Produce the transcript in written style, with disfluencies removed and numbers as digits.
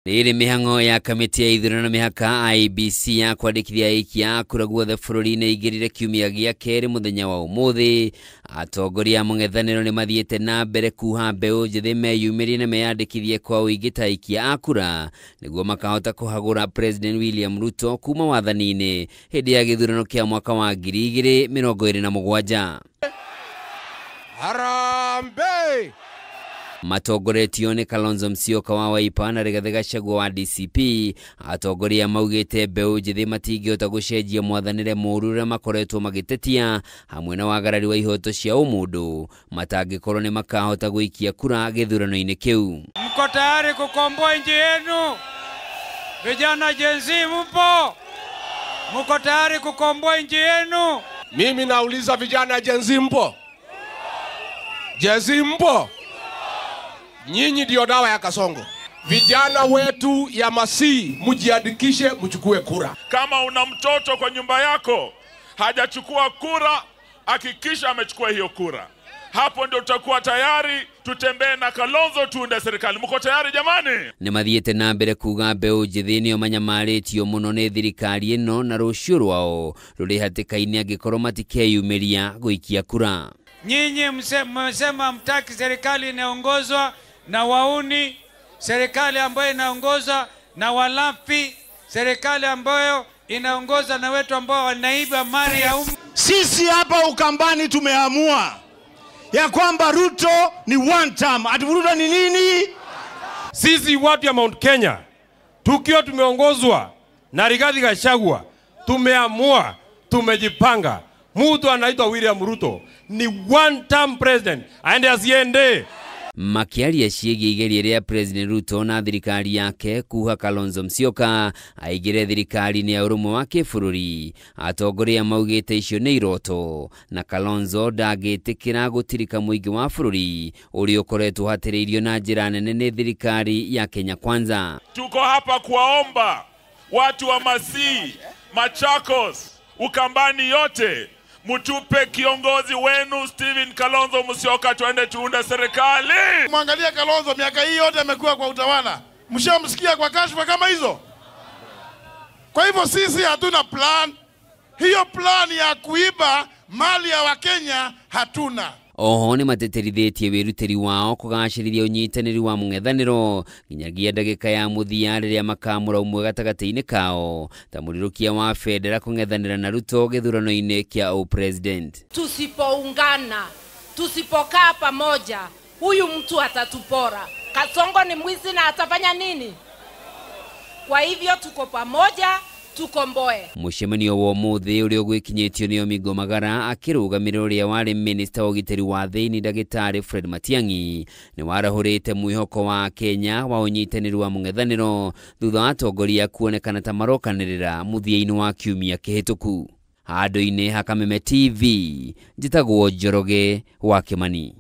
Nĩrĩ mĩhang'o ya kamĩtĩ ya ithurano mĩhaka IEBC ya kwandĩkithia aiki a kura guothe bũrũri-inĩ igĩrĩre kiumia gĩa kerĩ mũthenya wa ũmũthĩ. Atongoria a mũng'ethanĩro nĩ mathiĩte na mbere kuha mbeũ njĩthĩ meyumĩrie na meyandĩkithie kwa ũingĩ ta aiki a kura nĩguo makahota kũhagũra President William Ruto kuma wathani-inĩ hĩndĩ ya gĩthurano kĩa mwaka wa 2027. Harambee! Matongoretio nĩ Kalonzo Musyoka wa Wiper na Rigathi Gachagua wa DCP. Atongoria maugĩte mbeũ njĩthĩ matingĩhota gũcenjia mwathanĩre mũũru ũrĩa makoretwo magĩtetia hamwe na wagarari wa ihoto cia ũmũndũ matangĩkorwo nĩ makahota gũikia kura gĩthurano-inĩ kĩu. Mko tayari kukomboa nchi yenu? Vijana Gen Z mpo? Mko tayari kukomboa nchi yenu? Mimi nauliza vijana Gen Z mpo? Gen Z mpo? Nyinyi ndio dawa ya kasongo. Vijana wetu ya Masii mujiandikishe mchukue kura. Kama una mtoto kwa nyumba yako hajachukua kura, hakikisha amechukua hiyo kura. Hapo ndio tutakuwa tayari tutembee na Kalonzo tuunde serikali. Mko tayari jamani? Nĩ mathiĩte na mbere kuga mbeũ njĩthĩ nĩo manyamarĩtio mũno nĩ thirikari ĩno na rũciũ rwao rũrĩ hatĩka-inĩ angĩkorwo matikeyumĩria gũikia kura. Nyinyi mmesema mtaki serikali inaongozwa na wauni, serikali ambayo inaongozwa na walafi, serikali ambayo inaongozwa na wetu ambao wanaiba mali ya umma. Sisi hapa Ukambani tumeamua ya kwamba Ruto ni one term. Ati Ruto ni nini? Sisi watu ya Mount Kenya tukiwa tumeongozwa na Rigathi Gachagua tumeamua, tumejipanga. Mtu anaitwa William Ruto ni one term president, aende asiende. Makiaria ciĩgiĩ igeria rĩa President Ruto na thirikari yake kuha Kalonzo Musyoka aigire thirikari-inĩ ya ũrũmwe wa kĩbũrũri. Atongoria maugĩte icio nĩ iroto na Kalonzo ndangĩtĩkĩra gũtirika mũingĩ wa bũrũri ũrĩa ũkoretwo hatĩrĩirio na njĩra nene nĩ thirikari ya Kenya Kwanza. Tuko hapa kuwaomba watu wa Masii, Machakos, Ukambani yote mutupe kiongozi wenu Stephen Kalonzo Musyoka tuende tuunde serikali. Mwangalia Kalonzo miaka hii yote amekuwa kwa utawala. Mshamsikia kwa kashfa kama hizo? Kwa hivyo sisi hatuna plan. Hiyo plan ya kuiba mali ya Wakenya hatuna. Oho nĩ mateterithĩtie wĩrutĩri wao kũgacĩrithia ũnyitanĩri wa mũng'ethanĩro nginyagia ndagĩka ya mũthia rĩrĩa makamũra ũmwe gatagatĩ-inĩ kao ta mũrirũkia wa Federa kũng'ethanĩra na Ruto gĩthurano-inĩ kĩa ũpresident. Tusipoungana, tusipokaa pamoja, huyu mtu atatupora. Kasongo ni mwizi na atafanya nini? Kwa hivyo tuko pamoja, tukomboe. Mũcemanio wa ũmũthĩ ũrĩa ũgwĩkinyĩtio nĩ Omingo Magara akĩrũgamĩrĩra ũrĩa warĩ minista wa ũgitĩri wa thĩinĩ Ndagĩtarĩ Fred Matiang'i nĩ warahũrĩte mwĩhoko wa Kenya wa ũnyitanĩri wa mũng'ethanĩro thutha wa atongoria kuonekana ta marokanĩrĩra mũthia-inĩ wa kiumia kĩhĩtũku. Handũ-inĩ ha Kameme TV, njĩtagwo Njoroge wa Kĩmani.